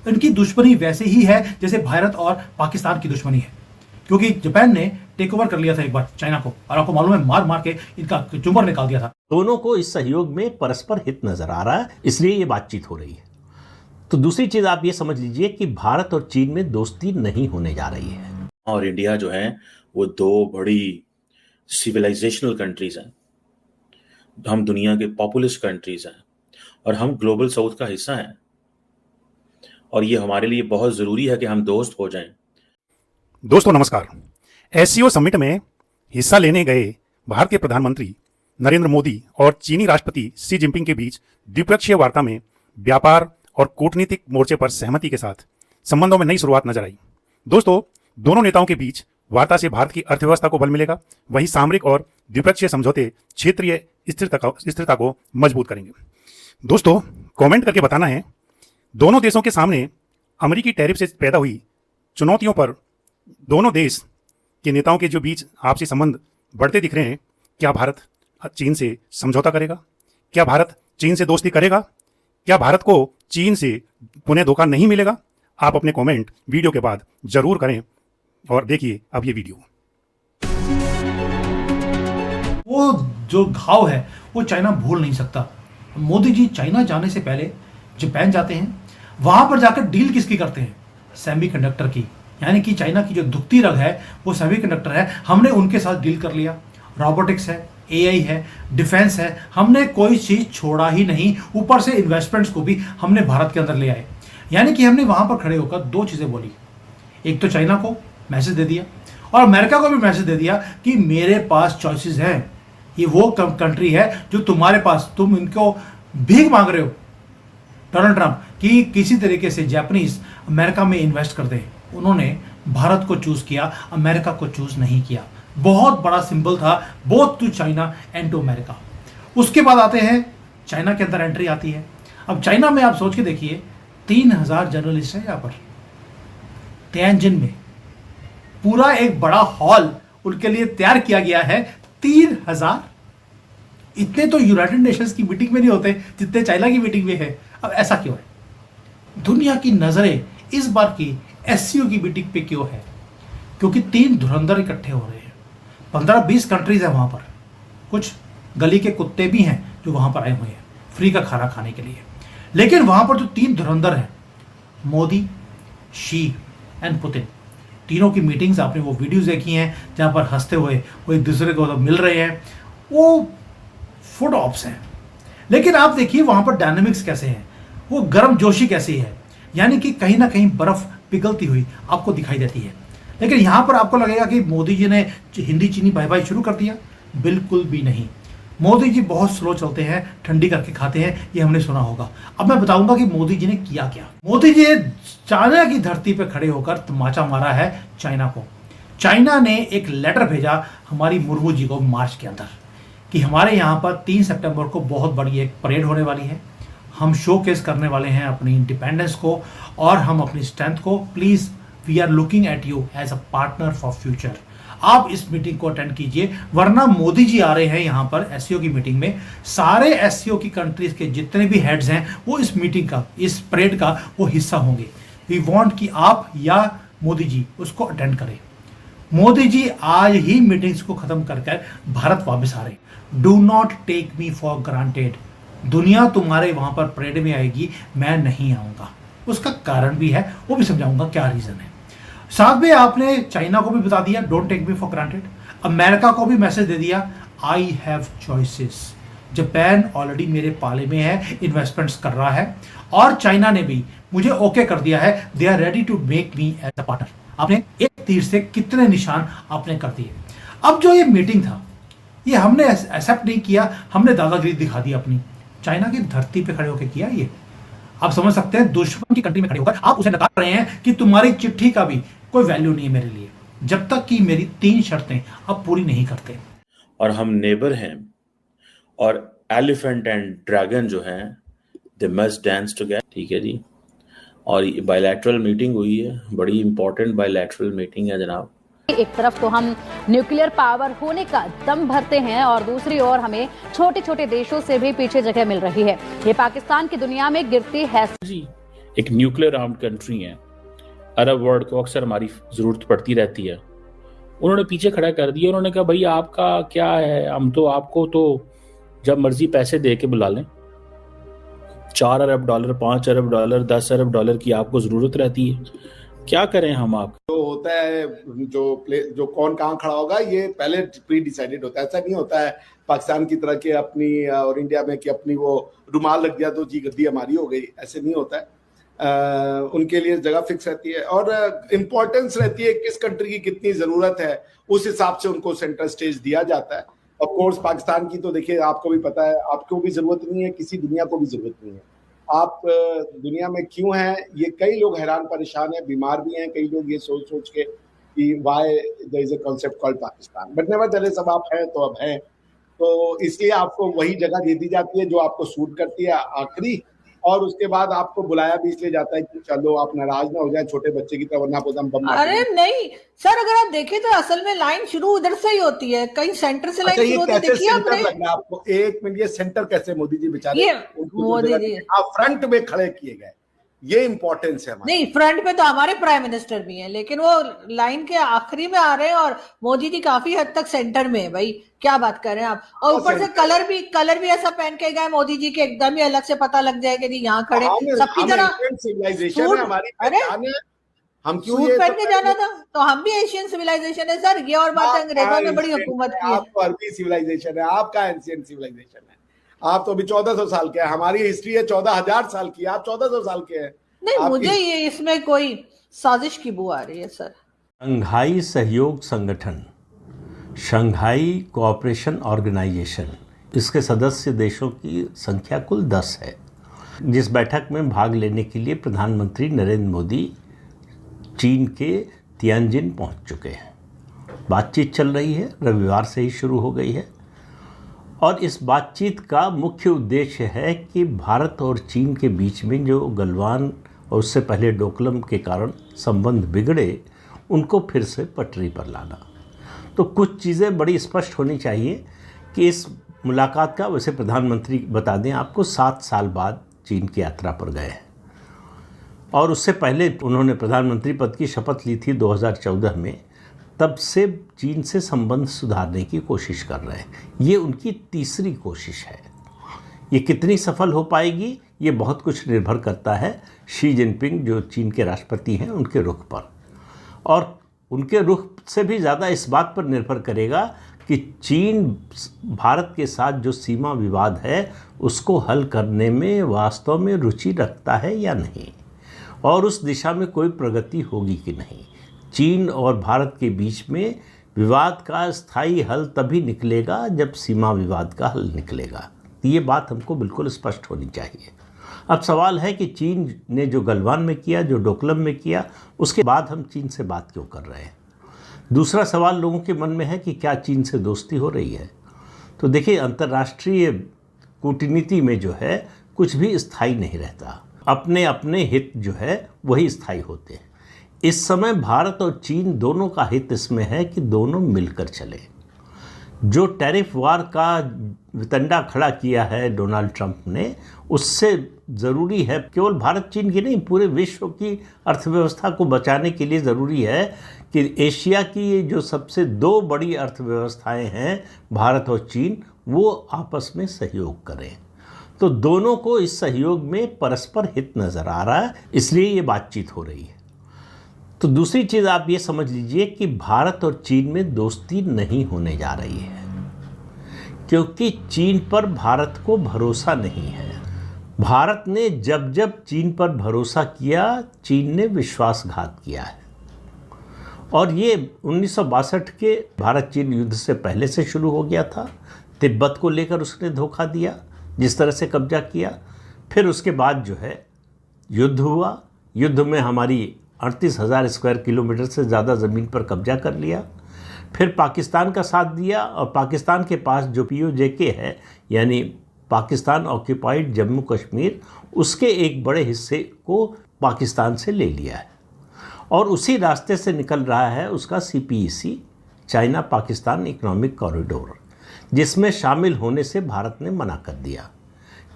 इनकी दुश्मनी वैसे ही है जैसे भारत और पाकिस्तान की दुश्मनी है, क्योंकि जापान ने टेक ओवर कर लिया था एक बार चाइना को, और आपको मालूम है मार मार के इनका चुम्बर निकाल दिया था। दोनों को इस सहयोग में परस्पर हित नजर आ रहा है, इसलिए ये बातचीत हो रही है। तो दूसरी चीज आप ये समझ लीजिए कि भारत और चीन में दोस्ती नहीं होने जा रही है। और इंडिया जो है वो दो बड़ी सिविलाइजेशनल कंट्रीज हैं। हम दुनिया के पॉपुलस कंट्रीज हैं और हम ग्लोबल साउथ का हिस्सा हैं, और ये हमारे लिए बहुत जरूरी है कि हम दोस्त हो जाएं। दोस्तों नमस्कार। एससीओ समिट में हिस्सा लेने गए भारत के प्रधानमंत्री नरेंद्र मोदी और चीनी राष्ट्रपति शी जिनपिंग के बीच द्विपक्षीय वार्ता में व्यापार और कूटनीतिक मोर्चे पर सहमति के साथ संबंधों में नई शुरुआत नजर आई। दोस्तों, दोनों नेताओं के बीच वार्ता से भारत की अर्थव्यवस्था को बल मिलेगा, वहीं सामरिक और द्विपक्षीय समझौते क्षेत्रीय स्थिरता को मजबूत करेंगे। दोस्तों, कमेंट करके बताना है, दोनों देशों के सामने अमेरिकी टैरिफ से पैदा हुई चुनौतियों पर दोनों देश के नेताओं के जो बीच आपसी संबंध बढ़ते दिख रहे हैं। क्या भारत चीन से समझौता करेगा? क्या भारत चीन से दोस्ती करेगा? क्या भारत को चीन से पुनः धोखा नहीं मिलेगा? आप अपने कमेंट वीडियो के बाद जरूर करें और देखिए अब ये वीडियो। वो जो घाव है वो चाइना भूल नहीं सकता। मोदी जी चाइना जाने से पहले जापान जाते हैं, वहां पर जाकर डील किसकी करते हैं? सेमीकंडक्टर की। यानी कि चाइना की जो दुखती रग है वो सेमीकंडक्टर है, हमने उनके साथ डील कर लिया। रोबोटिक्स है, एआई है, डिफेंस है, हमने कोई चीज छोड़ा ही नहीं। ऊपर से इन्वेस्टमेंट्स को भी हमने भारत के अंदर ले आए। यानी कि हमने वहां पर खड़े होकर दो चीजें बोली। एक तो चाइना को मैसेज दे दिया और अमेरिका को भी मैसेज दे दिया कि मेरे पास चॉइसेस हैं। ये वो कंट्री है जो तुम्हारे पास, तुम इनको भीख मांग रहे हो डोनाल्ड ट्रंप कि किसी तरीके से जापानीज अमेरिका में इन्वेस्ट कर दे। उन्होंने भारत को चूज किया, अमेरिका को चूज नहीं किया। बहुत बड़ा सिंबल था both to China and to America. उसके बाद आते हैं चाइना के अंदर एंट्री आती है। अब चाइना में आप सोच के देखिए 3000 जर्नलिस्ट हैं यहाँ पर तियानजिन में। पूरा एक बड़ा हॉल उनके लिए तैयार किया गया है। 3000 इतने तो यूनाइटेड नेशंस की मीटिंग में नहीं होते जितने चाइना की मीटिंग में है। अब ऐसा क्यों है? दुनिया की नजरें इस बार की एससीओ की मीटिंग पे क्यों है? क्योंकि 3 धुरंधर इकट्ठे हो रहे हैं। 15-20 कंट्रीज है वहां पर, कुछ गली के कुत्ते भी हैं जो वहां पर आए हुए हैं फ्री का खाना खाने के लिए। लेकिन वहां पर जो 3 धुरंधर हैं, मोदी, शी एंड पुतिन, तीनों की मीटिंग्स आपने वो वीडियोस देखी हैं जहां पर हंसते हुए वो एक दूसरे को मिल रहे हैं। वो फूड ऑप्स हैं। लेकिन आप देखिए वहां पर डायनामिक्स कैसे हैं, वो गर्म जोशी कैसी है। यानी कि कहीं ना कहीं बर्फ पिघलती हुई आपको दिखाई देती है। लेकिन यहां पर आपको लगेगा कि मोदी जी ने हिंदी चीनी बाय बाय शुरू कर दिया। बिल्कुल भी नहीं। मोदी जी बहुत स्लो चलते हैं, ठंडी करके खाते हैं, ये हमने सुना होगा। अब मैं बताऊंगा कि मोदी जी ने किया क्या। मोदी जी ने चाइना की धरती पर खड़े होकर तमाचा मारा है चाइना को। चाइना ने एक लेटर भेजा हमारी मुर्मू जी को मार्च के अंदर कि हमारे यहाँ पर 3 सितंबर को बहुत बड़ी एक परेड होने वाली है। हम शोकेस करने वाले हैं अपनी इंडिपेंडेंस को और हम अपनी स्ट्रेंथ को। Please we are looking at you as a partner for future. आप इस मीटिंग को अटेंड कीजिए, वरना मोदी जी आ रहे हैं यहाँ पर एससीओ की मीटिंग में। सारे एससीओ की कंट्रीज के जितने भी हेड्स हैं वो इस मीटिंग का, इस परेड का वो हिस्सा होंगे। वी वांट कि आप या मोदी जी उसको अटेंड करें। मोदी जी आज ही मीटिंग्स को खत्म कर भारत वापस आ रहे। Do not take me for granted. दुनिया तुम्हारे वहां पर परेड में आएगी, मैं नहीं आऊंगा। उसका कारण भी है, वो भी समझाऊंगा क्या रीजन है। साथ में आपने चाइना को भी बता दिया don't take me for granted. America को भी मैसेज दे दिया I have choices. Japan already मेरे पाले में है, इन्वेस्टमेंट्स कर रहा है, और चाइना ने भी मुझे ओके कर दिया है। They are ready to make me as a partner. आपने एक तीर से कितने निशान आपने कर दिए। अब जो ये मीटिंग था ये हमने एक्सेप्ट नहीं किया, हमने दादागिरी दिखा दी अपनी। चाइना की धरती पे खड़े होकर किया ये। आप समझ सकते हैं दुश्मन की कंट्री में खड़े होकर आप उसे नकार रहे हैं कि तुम्हारी चिट्ठी का भी कोई वैल्यू नहीं है मेरे लिए, जब तक कि मेरी 3 शर्तें आप पूरी नहीं करते। और हम नेबर हैं, और एलिफेंट एंड ड्रैगन जो हैं दे मस्ट डांस टुगेदर। ठीक है जी। और बायलैटरल मीटिंग हुई है, बड़ी इंपॉर्टेंट बायलैटरल मीटिंग है जनाब। एक तरफ तो हम न्यूक्लियर पावर होने का दम भरते हैं और दूसरी ओर हमें छोटे छोटे देशों से भी पीछे जगह मिल रही है। ये पाकिस्तान की दुनिया में गिरती है जी। एक न्यूक्लियर आर्म्ड कंट्री है, अरब वर्ल्ड को अक्सर हमारी जरूरत पड़ती रहती है, उन्होंने पीछे खड़ा कर दिया। उन्होंने कहा भाई आपका क्या है, हम तो आपको तो जब मर्जी पैसे दे के बुला लें। 4 अरब डॉलर, 5 अरब डॉलर, 10 अरब डॉलर की आपको जरूरत रहती है, क्या करें हम आप। जो होता है, जो कौन कहाँ खड़ा होगा ये पहले प्री डिसाइडेड होता है। ऐसा नहीं होता है पाकिस्तान की तरह के अपनी और इंडिया में कि अपनी वो रुमाल लग गया तो जी गद्दी हमारी हो गई, ऐसे नहीं होता है। उनके लिए जगह फिक्स रहती है और इम्पोर्टेंस रहती है किस कंट्री की कितनी जरूरत है, उस हिसाब से उनको सेंटर स्टेज दिया जाता है। ऑफ कोर्स पाकिस्तान की तो देखिए आपको भी पता है, आपको भी जरूरत नहीं है, किसी दुनिया को भी जरूरत नहीं है। आप दुनिया में क्यों हैं ये कई लोग हैरान परेशान हैं, बीमार भी हैं कई लोग ये सोच सोच के कि why there is a concept called Pakistan, but nevertheless अब आप हैं तो अब हैं, तो इसलिए आपको वही जगह दे दी जाती है जो आपको सूट करती है आखिरी, और उसके बाद आपको बुलाया भी इसलिए जाता है कि चलो आप नाराज ना हो जाए छोटे बच्चे की तरह, वरना पोदम बम। अरे नहीं सर, अगर आप देखें तो असल में लाइन शुरू उधर से ही होती है, कहीं सेंटर से लाइन शुरू होती है। देखिए आपने, लग रहा है आपको, एक मिनट, ये सेंटर कैसे मोदी जी बेचारे, ये मोदी जी आप फ्रंट में खड़े किए गए, ये इंपॉर्टेंस है हमारी। नहीं, फ्रंट पे तो हमारे प्राइम मिनिस्टर भी हैं, लेकिन वो लाइन के आखिरी में आ रहे हैं और मोदी जी काफी हद तक सेंटर में है। भाई क्या बात कर रहे हैं आप, और ऊपर से कलर भी ऐसा पहन के गए मोदी जी के, एकदम ही अलग से पता लग जाएगा कि यहाँ खड़े सबकी तरह। सिविलाइजेशन है हमारी, अरे हम क्यों सूट ये पहन के जाना था, तो हम भी एशियन सिविलाइजेशन है सर, ये और बात है, अंग्रेजों ने बड़ी हुकूमत की है। आपको अरबी सिविलाइजेशन है, आपका एंशिएंट सिविलाइजेशन है, आप तो अभी 1400 साल के हैं, हमारी हिस्ट्री है 14,000 साल की, आप 1400 साल के हैं। नहीं, मुझे ये इसमें कोई साजिश की बू आ रही है सर। शंघाई सहयोग संगठन, शंघाई कोऑपरेशन ऑर्गेनाइजेशन, इसके सदस्य देशों की संख्या कुल 10 है, जिस बैठक में भाग लेने के लिए प्रधानमंत्री नरेंद्र मोदी चीन के तियानजिन पहुंच चुके हैं। बातचीत चल रही है, रविवार से ही शुरू हो गई है, और इस बातचीत का मुख्य उद्देश्य है कि भारत और चीन के बीच में जो गलवान और उससे पहले डोकलम के कारण संबंध बिगड़े, उनको फिर से पटरी पर लाना। तो कुछ चीज़ें बड़ी स्पष्ट होनी चाहिए कि इस मुलाकात का, वैसे प्रधानमंत्री बता दें आपको 7 साल बाद चीन की यात्रा पर गए हैं, और उससे पहले उन्होंने प्रधानमंत्री पद की शपथ ली थी 2014 में। तब से चीन से संबंध सुधारने की कोशिश कर रहे हैं, ये उनकी तीसरी कोशिश है। ये कितनी सफल हो पाएगी, ये बहुत कुछ निर्भर करता है शी जिनपिंग जो चीन के राष्ट्रपति हैं उनके रुख पर, और उनके रुख से भी ज़्यादा इस बात पर निर्भर करेगा कि चीन भारत के साथ जो सीमा विवाद है उसको हल करने में वास्तव में रुचि रखता है या नहीं, और उस दिशा में कोई प्रगति होगी कि नहीं। चीन और भारत के बीच में विवाद का स्थायी हल तभी निकलेगा जब सीमा विवाद का हल निकलेगा। ये बात हमको बिल्कुल स्पष्ट होनी चाहिए। अब सवाल है कि चीन ने जो गलवान में किया, जो डोकलम में किया, उसके बाद हम चीन से बात क्यों कर रहे हैं। दूसरा सवाल लोगों के मन में है कि क्या चीन से दोस्ती हो रही है। तो देखिए, अंतर्राष्ट्रीय कूटनीति में जो है कुछ भी स्थायी नहीं रहता, अपने अपने हित जो है वही स्थायी होते हैं। इस समय भारत और चीन दोनों का हित इसमें है कि दोनों मिलकर चले। जो टैरिफ वार का वितंडा खड़ा किया है डोनाल्ड ट्रंप ने, उससे ज़रूरी है, केवल भारत चीन की नहीं, पूरे विश्व की अर्थव्यवस्था को बचाने के लिए ज़रूरी है कि एशिया की जो सबसे 2 बड़ी अर्थव्यवस्थाएं हैं भारत और चीन, वो आपस में सहयोग करें। तो दोनों को इस सहयोग में परस्पर हित नज़र आ रहा है, इसलिए ये बातचीत हो रही है। तो दूसरी चीज़ आप ये समझ लीजिए कि भारत और चीन में दोस्ती नहीं होने जा रही है, क्योंकि चीन पर भारत को भरोसा नहीं है। भारत ने जब जब चीन पर भरोसा किया, चीन ने विश्वासघात किया है, और ये 1962 के भारत चीन युद्ध से पहले से शुरू हो गया था। तिब्बत को लेकर उसने धोखा दिया, जिस तरह से कब्जा किया, फिर उसके बाद जो है युद्ध हुआ, युद्ध में हमारी 38,000 स्क्वायर किलोमीटर से ज़्यादा ज़मीन पर कब्जा कर लिया, फिर पाकिस्तान का साथ दिया, और पाकिस्तान के पास जो POJK है, यानी पाकिस्तान ऑक्यूपाइड जम्मू कश्मीर, उसके एक बड़े हिस्से को पाकिस्तान से ले लिया है, और उसी रास्ते से निकल रहा है उसका CPEC, China Pakistan economic corridor, जिसमें शामिल होने से भारत ने मना कर दिया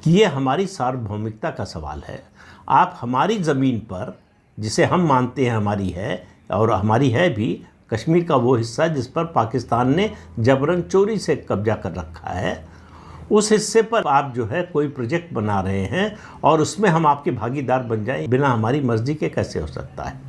कि ये हमारी सार्वभौमिकता का सवाल है। आप हमारी ज़मीन पर, जिसे हम मानते हैं हमारी है और हमारी है भी, कश्मीर का वो हिस्सा जिस पर पाकिस्तान ने जबरन चोरी से कब्जा कर रखा है, उस हिस्से पर आप जो है कोई प्रोजेक्ट बना रहे हैं और उसमें हम आपके भागीदार बन जाएं बिना हमारी मर्जी के, कैसे हो सकता है?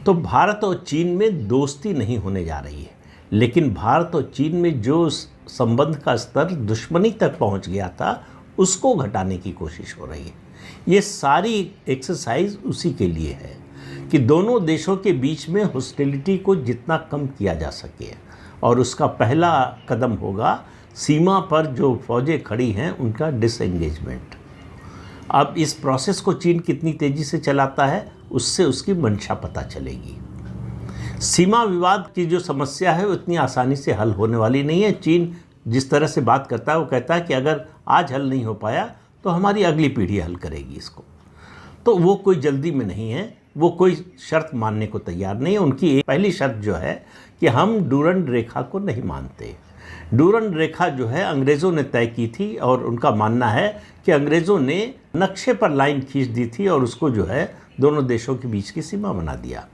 तो भारत और चीन में दोस्ती नहीं होने जा रही है, लेकिन भारत और चीन में जो संबंध का स्तर दुश्मनी तक पहुंच गया था उसको घटाने की कोशिश हो रही है। ये सारी एक्सरसाइज उसी के लिए है कि दोनों देशों के बीच में हॉस्टिलिटी को जितना कम किया जा सके, और उसका पहला कदम होगा सीमा पर जो फौजें खड़ी हैं उनका डिसएंगेजमेंट। अब इस प्रोसेस को चीन कितनी तेज़ी से चलाता है उससे उसकी मंशा पता चलेगी। सीमा विवाद की जो समस्या है वो इतनी आसानी से हल होने वाली नहीं है। चीन जिस तरह से बात करता है वो कहता है कि अगर आज हल नहीं हो पाया तो हमारी अगली पीढ़ी हल करेगी इसको। तो वो कोई जल्दी में नहीं है, वो कोई शर्त मानने को तैयार नहीं है। उनकी एक पहली शर्त जो है कि हम डूरंड रेखा को नहीं मानते। डूरंड रेखा जो है अंग्रेज़ों ने तय की थी और उनका मानना है कि अंग्रेज़ों ने नक्शे पर लाइन खींच दी थी और उसको जो है दोनों देशों के बीच की सीमा बना दिया।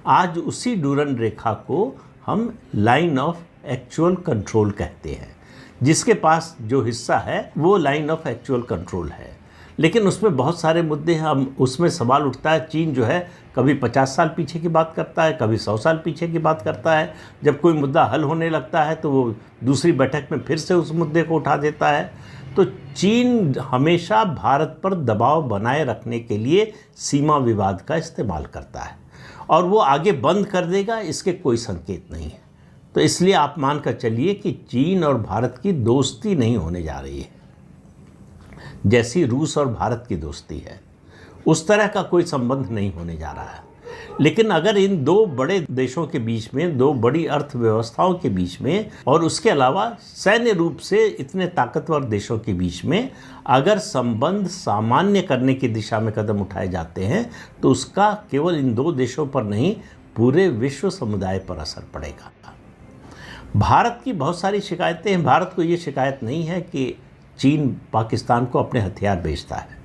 आज उसी डूरंड रेखा को हम लाइन ऑफ एक्चुअल कंट्रोल कहते हैं। जिसके पास जो हिस्सा है वो लाइन ऑफ एक्चुअल कंट्रोल है, लेकिन उसमें बहुत सारे मुद्दे हैं। हम उसमें सवाल उठता है, चीन जो है कभी 50 साल पीछे की बात करता है, कभी 100 साल पीछे की बात करता है। जब कोई मुद्दा हल होने लगता है तो वो दूसरी बैठक में फिर से उस मुद्दे को उठा देता है। तो चीन हमेशा भारत पर दबाव बनाए रखने के लिए सीमा विवाद का इस्तेमाल करता है और वो आगे बंद कर देगा, इसके कोई संकेत नहीं है। तो इसलिए आप मान कर चलिए कि चीन और भारत की दोस्ती नहीं होने जा रही है। जैसी रूस और भारत की दोस्ती है उस तरह का कोई संबंध नहीं होने जा रहा है। लेकिन अगर इन दो बड़े देशों के बीच में, दो बड़ी अर्थव्यवस्थाओं के बीच में और उसके अलावा सैन्य रूप से इतने ताकतवर देशों के बीच में अगर संबंध सामान्य करने की दिशा में कदम उठाए जाते हैं तो उसका केवल इन दो देशों पर नहीं पूरे विश्व समुदाय पर असर पड़ेगा। भारत की बहुत सारी शिकायतें हैं। भारत को ये शिकायत नहीं है कि चीन पाकिस्तान को अपने हथियार बेचता है।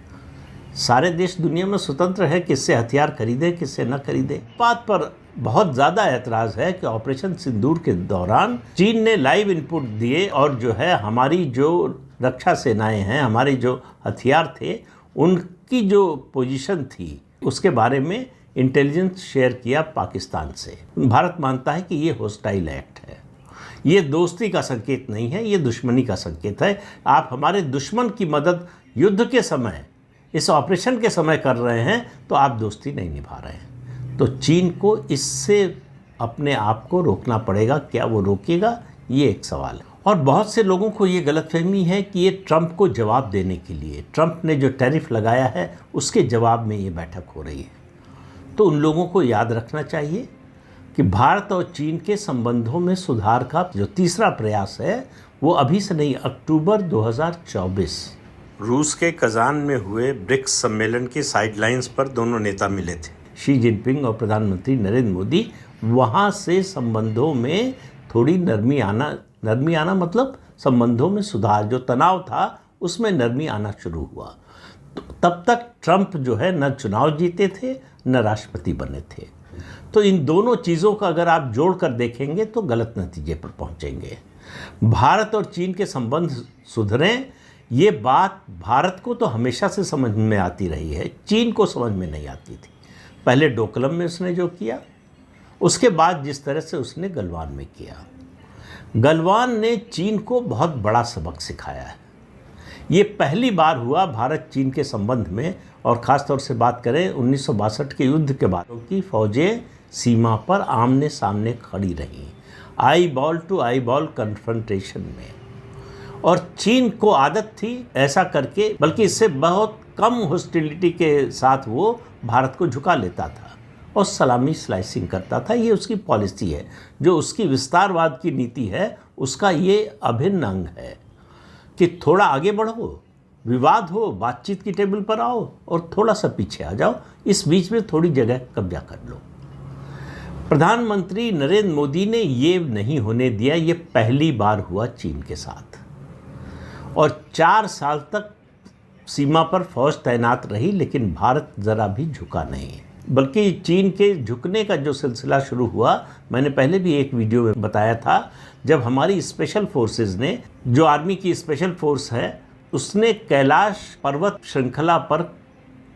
सारे देश दुनिया में स्वतंत्र है किससे हथियार खरीदे किससे न खरीदे। बात पर बहुत ज़्यादा ऐतराज़ है कि ऑपरेशन सिंदूर के दौरान चीन ने लाइव इनपुट दिए और जो है हमारी जो रक्षा सेनाएं हैं, हमारे जो हथियार थे, उनकी जो पोजीशन थी उसके बारे में इंटेलिजेंस शेयर किया पाकिस्तान से। भारत मानता है कि ये हॉस्टाइल एक्ट है, ये दोस्ती का संकेत नहीं है, ये दुश्मनी का संकेत है। आप हमारे दुश्मन की मदद युद्ध के समय, इस ऑपरेशन के समय कर रहे हैं तो आप दोस्ती नहीं निभा रहे हैं। तो चीन को इससे अपने आप को रोकना पड़ेगा। क्या वो रोकेगा, ये एक सवाल है। और बहुत से लोगों को ये गलतफहमी है कि ये ट्रंप को जवाब देने के लिए, ट्रंप ने जो टैरिफ लगाया है उसके जवाब में ये बैठक हो रही है। तो उन लोगों को याद रखना चाहिए कि भारत और चीन के संबंधों में सुधार का जो तीसरा प्रयास है वो अभी से नहीं, अक्टूबर 2024 रूस के कजान में हुए ब्रिक्स सम्मेलन के साइडलाइंस पर दोनों नेता मिले थे। शी जिनपिंग और प्रधानमंत्री नरेंद्र मोदी। वहाँ से संबंधों में थोड़ी नरमी आना मतलब संबंधों में सुधार, जो तनाव था उसमें नरमी आना शुरू हुआ। तो तब तक ट्रंप जो है न चुनाव जीते थे न राष्ट्रपति बने थे। तो इन दोनों चीज़ों का अगर आप जोड़ कर देखेंगे तो गलत नतीजे पर पहुंचेंगे। भारत और चीन के संबंध सुधरें, ये बात भारत को तो हमेशा से समझ में आती रही है, चीन को समझ में नहीं आती थी। पहले डोकलम में उसने जो किया, उसके बाद जिस तरह से उसने गलवान में किया। गलवान ने चीन को बहुत बड़ा सबक सिखाया है। ये पहली बार हुआ भारत चीन के संबंध में, और ख़ास तौर से बात करें 1962 के युद्ध के बाद की फौजें सीमा पर आमने सामने खड़ी रहीं, eyeball to eyeball confrontation में। और चीन को आदत थी ऐसा करके, बल्कि इससे बहुत कम हॉस्टिलिटी के साथ वो भारत को झुका लेता था और सलामी स्लाइसिंग करता था। ये उसकी पॉलिसी है, जो उसकी विस्तारवाद की नीति है, उसका ये अभिन्न अंग है कि थोड़ा आगे बढ़ो, विवाद हो, बातचीत की टेबल पर आओ और थोड़ा सा पीछे आ जाओ, इस बीच में थोड़ी जगह कब्जा कर लो। प्रधानमंत्री नरेंद्र मोदी ने ये नहीं होने दिया। ये पहली बार हुआ चीन के साथ, और 4 साल तक सीमा पर फौज तैनात रही, लेकिन भारत ज़रा भी झुका नहीं, बल्कि चीन के झुकने का जो सिलसिला शुरू हुआ, मैंने पहले भी एक वीडियो में बताया था, जब हमारी स्पेशल फोर्सेस ने, जो आर्मी की स्पेशल फोर्स है, उसने कैलाश पर्वत श्रृंखला पर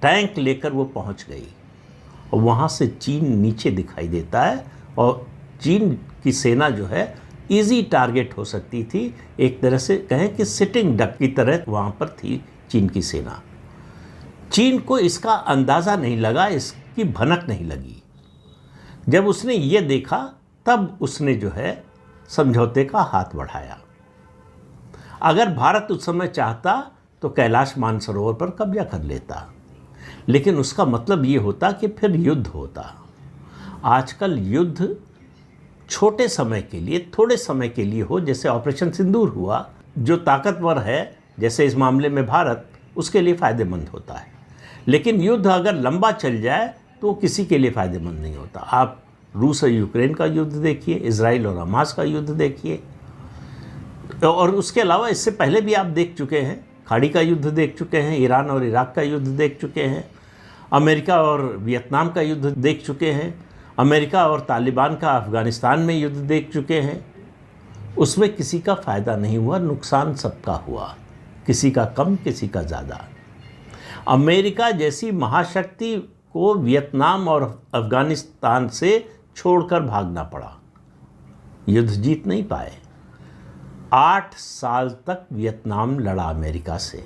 टैंक लेकर वो पहुंच गई और वहाँ से चीन नीचे दिखाई देता है और चीन की सेना जो है इजी टारगेट हो सकती थी। एक तरह से कहें कि सिटिंग डक की तरह वहाँ पर थी चीन की सेना। चीन को इसका अंदाज़ा नहीं लगा, इसकी भनक नहीं लगी। जब उसने ये देखा तब उसने जो है समझौते का हाथ बढ़ाया। अगर भारत उस समय चाहता तो कैलाश मानसरोवर पर कब्जा कर लेता, लेकिन उसका मतलब ये होता कि फिर युद्ध होता। आजकल युद्ध छोटे समय के लिए, थोड़े समय के लिए हो, जैसे ऑपरेशन सिंदूर हुआ, जो ताकतवर है जैसे इस मामले में भारत, उसके लिए फ़ायदेमंद होता है। लेकिन युद्ध अगर लंबा चल जाए तो वो किसी के लिए फ़ायदेमंद नहीं होता। आप रूस और यूक्रेन का युद्ध देखिए, इजराइल और हमास का युद्ध देखिए, और उसके अलावा इससे पहले भी आप देख चुके हैं, खाड़ी का युद्ध देख चुके हैं, ईरान और इराक का युद्ध देख चुके हैं, अमेरिका और वियतनाम का युद्ध देख चुके हैं, अमेरिका और तालिबान का अफ़गानिस्तान में युद्ध देख चुके हैं। उसमें किसी का फ़ायदा नहीं हुआ, नुकसान सबका हुआ, किसी का कम किसी का ज़्यादा। अमेरिका जैसी महाशक्ति को वियतनाम और अफ़गानिस्तान से छोड़कर भागना पड़ा, युद्ध जीत नहीं पाए। 8 साल तक वियतनाम लड़ा अमेरिका से,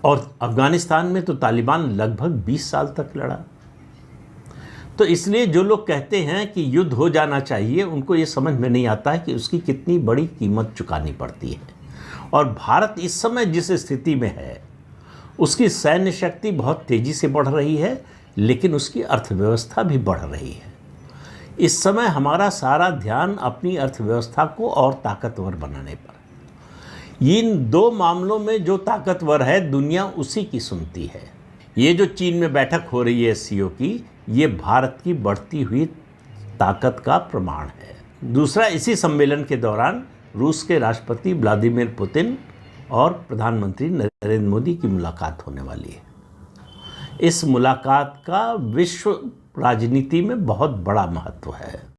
और अफ़गानिस्तान में तो तालिबान लगभग 20 साल तक लड़ा। तो इसलिए जो लोग कहते हैं कि युद्ध हो जाना चाहिए, उनको ये समझ में नहीं आता है कि उसकी कितनी बड़ी कीमत चुकानी पड़ती है। और भारत इस समय जिस स्थिति में है, उसकी सैन्य शक्ति बहुत तेज़ी से बढ़ रही है, लेकिन उसकी अर्थव्यवस्था भी बढ़ रही है। इस समय हमारा सारा ध्यान अपनी अर्थव्यवस्था को और ताकतवर बनाने पर। इन 2 मामलों में जो ताकतवर है, दुनिया उसी की सुनती है। ये जो चीन में बैठक हो रही है SCO की, ये भारत की बढ़ती हुई ताकत का प्रमाण है। दूसरा, इसी सम्मेलन के दौरान रूस के राष्ट्रपति व्लादिमीर पुतिन और प्रधानमंत्री नरेंद्र मोदी की मुलाकात होने वाली है। इस मुलाकात का विश्व राजनीति में बहुत बड़ा महत्व है।